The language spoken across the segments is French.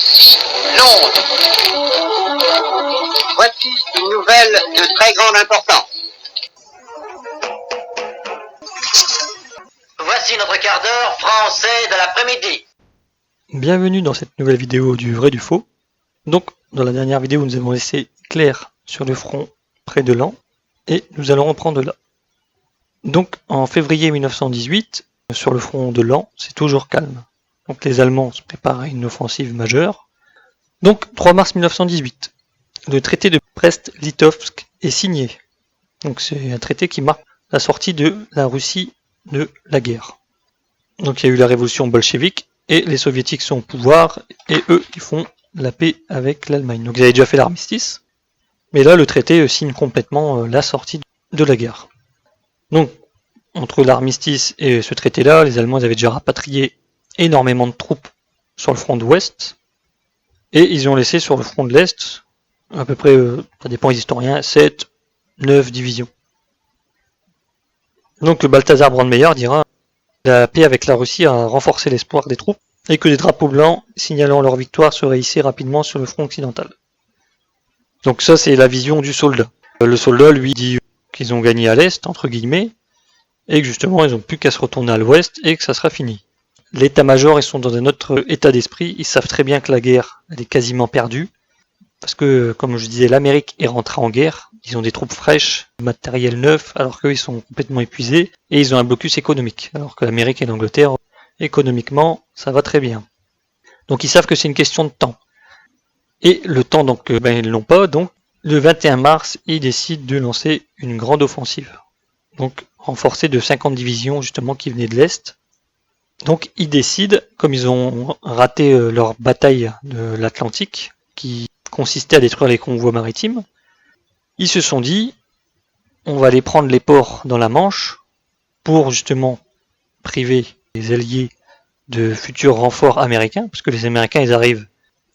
si Londres. Voici une nouvelle de très grande importance. Voici notre quart d'heure français de l'après-midi. Bienvenue dans cette nouvelle vidéo du vrai du faux. Donc, dans la dernière vidéo, nous avons laissé Claire sur le front près de Laon, et nous allons reprendre là. Donc, en février 1918, sur le front de Laon, c'est toujours calme. Donc, les Allemands se préparent à une offensive majeure. Donc, 3 mars 1918, le traité de Brest-Litovsk est signé. Donc, c'est un traité qui marque la sortie de la Russie de la guerre. Donc, il y a eu la révolution bolchevique, et les soviétiques sont au pouvoir, et eux, ils font la paix avec l'Allemagne. Donc ils avaient déjà fait l'armistice, mais là, le traité signe complètement la sortie de la guerre. Donc, entre l'armistice et ce traité-là, les Allemands avaient déjà rapatrié énormément de troupes sur le front de l'Ouest, et ils ont laissé sur le front de l'Est, à peu près, ça dépend des historiens, 7, 9 divisions. Donc Balthazar Brandmeyer dira: la paix avec la Russie a renforcé l'espoir des troupes, et que des drapeaux blancs signalant leur victoire seraient hissés rapidement sur le front occidental. Donc ça, c'est la vision du soldat. Le soldat, lui, dit qu'ils ont gagné à l'Est, entre guillemets, et que justement, ils n'ont plus qu'à se retourner à l'Ouest, et que ça sera fini. L'état-major, ils sont dans un autre état d'esprit, ils savent très bien que la guerre, elle est quasiment perdue, parce que, comme je disais, l'Amérique est rentrée en guerre, ils ont des troupes fraîches, du matériel neuf, alors qu'eux, ils sont complètement épuisés, et ils ont un blocus économique, alors que l'Amérique et l'Angleterre, économiquement, ça va très bien. Donc ils savent que c'est une question de temps. Et le temps, donc, ils ne l'ont pas, donc le 21 mars, ils décident de lancer une grande offensive. Donc renforcée de 50 divisions, justement, qui venaient de l'Est. Donc ils décident, comme ils ont raté leur bataille de l'Atlantique, qui consistait à détruire les convois maritimes, ils se sont dit, on va aller prendre les ports dans la Manche pour justement priver les alliés de futurs renforts américains, parce que les Américains ils arrivent,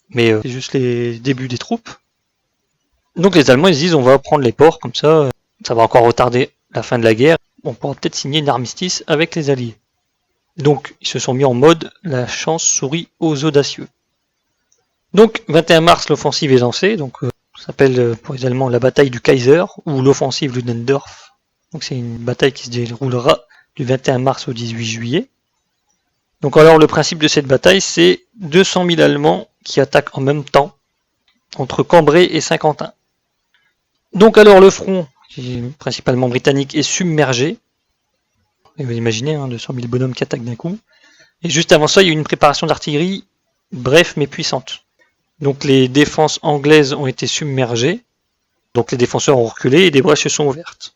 mais c'est juste les débuts des troupes. Donc les Allemands ils se disent, on va prendre les ports, comme ça, ça va encore retarder la fin de la guerre, on pourra peut-être signer une armistice avec les alliés. Donc ils se sont mis en mode, la chance sourit aux audacieux. Donc 21 mars, l'offensive est lancée, donc ça s'appelle pour les Allemands la bataille du Kaiser, ou l'offensive Ludendorff. Donc c'est une bataille qui se déroulera du 21 mars au 18 juillet. Donc alors le principe de cette bataille, c'est 200 000 Allemands qui attaquent en même temps entre Cambrai et Saint-Quentin. Donc alors le front, qui est principalement britannique, est submergé. Et vous imaginez, 200 000 bonhommes qui attaquent d'un coup. Et juste avant ça, il y a eu une préparation d'artillerie, bref mais puissante. Donc les défenses anglaises ont été submergées, donc les défenseurs ont reculé et des brèches se sont ouvertes.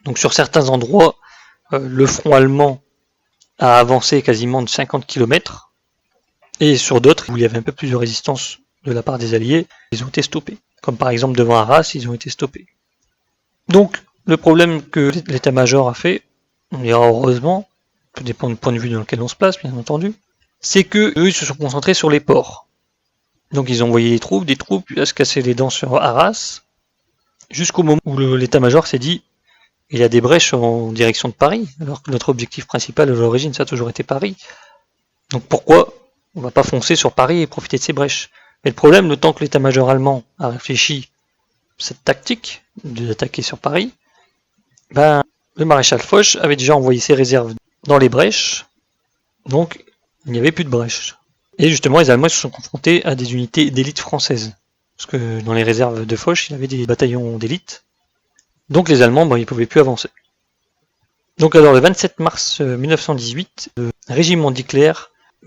Donc sur certains endroits, le front allemand a avancé quasiment de 50 km, et sur d'autres, où il y avait un peu plus de résistance de la part des Alliés, ils ont été stoppés. Comme par exemple devant Arras, ils ont été stoppés. Donc le problème que l'état-major a fait, on dira heureusement, tout dépend du point de vue dans lequel on se place bien entendu, c'est que eux ils se sont concentrés sur les ports. Donc ils ont envoyé des troupes à se casser les dents sur Arras, jusqu'au moment où l'état-major s'est dit, il y a des brèches en direction de Paris, alors que notre objectif principal à l'origine ça a toujours été Paris. Donc pourquoi on va pas foncer sur Paris et profiter de ces brèches? Mais le problème, le temps que l'état-major allemand a réfléchi cette tactique d'attaquer sur Paris, le maréchal Foch avait déjà envoyé ses réserves dans les brèches, donc il n'y avait plus de brèches. Et justement, les Allemands se sont confrontés à des unités d'élite françaises. Parce que dans les réserves de Foch, il y avait des bataillons d'élite. Donc les Allemands, ils ne pouvaient plus avancer. Donc alors le 27 mars 1918, le régiment d'Hitler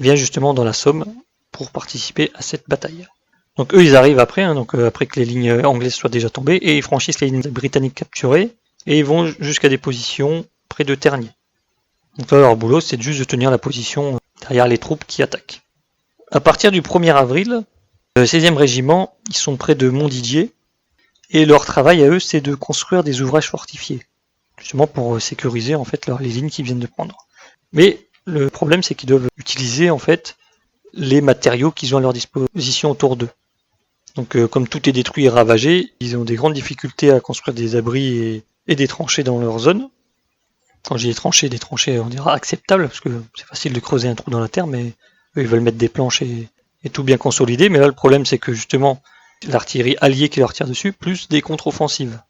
vient justement dans la Somme pour participer à cette bataille. Donc eux, ils arrivent après, après que les lignes anglaises soient déjà tombées, et ils franchissent les lignes britanniques capturées, et ils vont jusqu'à des positions près de Tergnier. Donc là, leur boulot, c'est juste de tenir la position derrière les troupes qui attaquent. À partir du 1er avril, le 16e régiment, ils sont près de Montdidier, et leur travail à eux, c'est de construire des ouvrages fortifiés, justement pour sécuriser en fait les lignes qu'ils viennent de prendre. Mais le problème, c'est qu'ils doivent utiliser en fait les matériaux qu'ils ont à leur disposition autour d'eux. Donc comme tout est détruit et ravagé, ils ont des grandes difficultés à construire des abris et des tranchées dans leur zone. Quand je dis des tranchées on dira acceptables, parce que c'est facile de creuser un trou dans la terre, mais eux ils veulent mettre des planches et est tout bien consolidé, mais là le problème c'est que justement l'artillerie alliée qui leur tire dessus, plus des contre-offensives.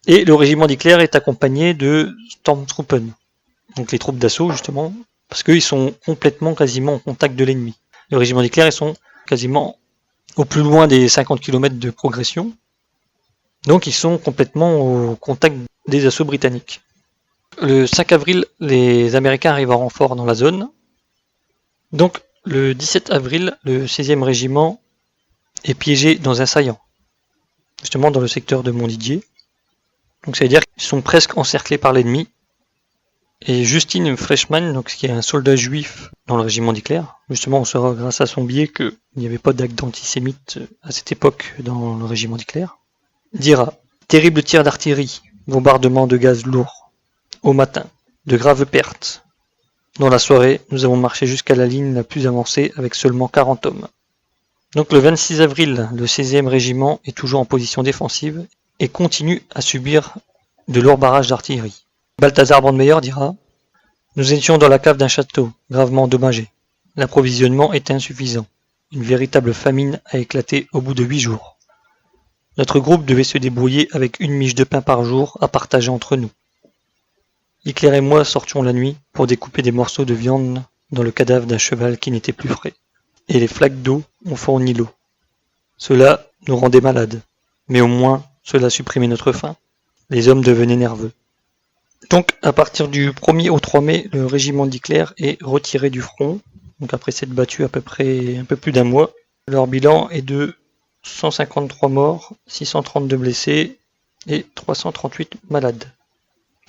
Et le régiment d'Hitler est accompagné de Stormtruppen, donc les troupes d'assaut justement, parce qu'ils sont complètement quasiment en contact de l'ennemi. Le régiment d'Hitler, ils sont quasiment au plus loin des 50 km de progression, donc ils sont complètement au contact des assauts britanniques. Le 5 avril, les Américains arrivent en renfort dans la zone. Donc le 17 avril, le 16e régiment est piégé dans un saillant, justement dans le secteur de Montdidier. Donc ça veut dire qu'ils sont presque encerclés par l'ennemi. Et Justine Freshman, donc, qui est un soldat juif dans le régiment d'Hitler, justement on saura grâce à son billet qu'il n'y avait pas d'acte d'antisémite à cette époque dans le régiment d'Hitler, dira « Terrible tir d'artillerie, bombardement de gaz lourd. Au matin, de graves pertes. Dans la soirée, nous avons marché jusqu'à la ligne la plus avancée avec seulement 40 hommes. » Donc le 26 avril, le 16e régiment est toujours en position défensive et continue à subir de lourds barrages d'artillerie. Balthazar Brandmeier dira « Nous étions dans la cave d'un château, gravement endommagé. L'approvisionnement était insuffisant. Une véritable famine a éclaté au bout de 8 jours. Notre groupe devait se débrouiller avec une miche de pain par jour à partager entre nous. Hitler et moi sortions la nuit pour découper des morceaux de viande dans le cadavre d'un cheval qui n'était plus frais. Et les flaques d'eau ont fourni l'eau. Cela nous rendait malades, mais au moins cela supprimait notre faim. Les hommes devenaient nerveux. » Donc à partir du 1er au 3 mai, le régiment d'Hitler est retiré du front. Donc après s'être battu à peu près un peu plus d'un mois. Leur bilan est de 153 morts, 632 blessés et 338 malades.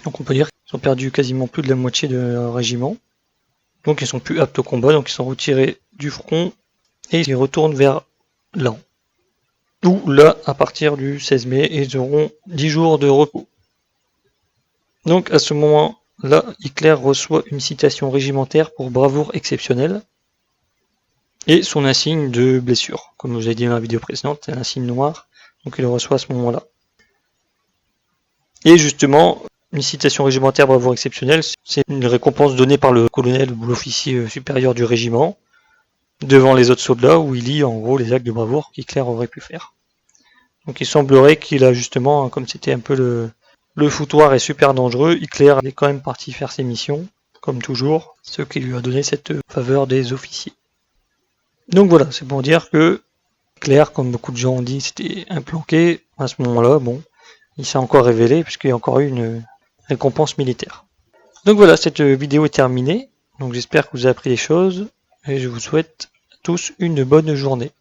Donc on peut dire qu'ils ont perdu quasiment plus de la moitié de leur régiment. Donc ils sont plus aptes au combat, donc ils sont retirés du front et ils retournent vers Laon. Où là, à partir du 16 mai, ils auront 10 jours de repos. Donc à ce moment-là, Hitler reçoit une citation régimentaire pour bravoure exceptionnelle et son insigne de blessure. Comme je vous ai dit dans la vidéo précédente, c'est un insigne noir, donc il le reçoit à ce moment-là. Et justement, une citation régimentaire bravoure exceptionnelle, c'est une récompense donnée par le colonel ou l'officier supérieur du régiment devant les autres soldats où il lit en gros les actes de bravoure qu'Hitler aurait pu faire. Donc il semblerait qu'il a justement, comme c'était un peu le foutoir est super dangereux, Hitler est quand même parti faire ses missions, comme toujours, ce qui lui a donné cette faveur des officiers. Donc voilà, c'est pour dire que Hitler, comme beaucoup de gens ont dit, c'était un planqué. À ce moment-là, bon, il s'est encore révélé puisqu'il y a encore eu une récompense militaire. Donc voilà, cette vidéo est terminée. Donc j'espère que vous avez appris des choses et je vous souhaite à tous une bonne journée.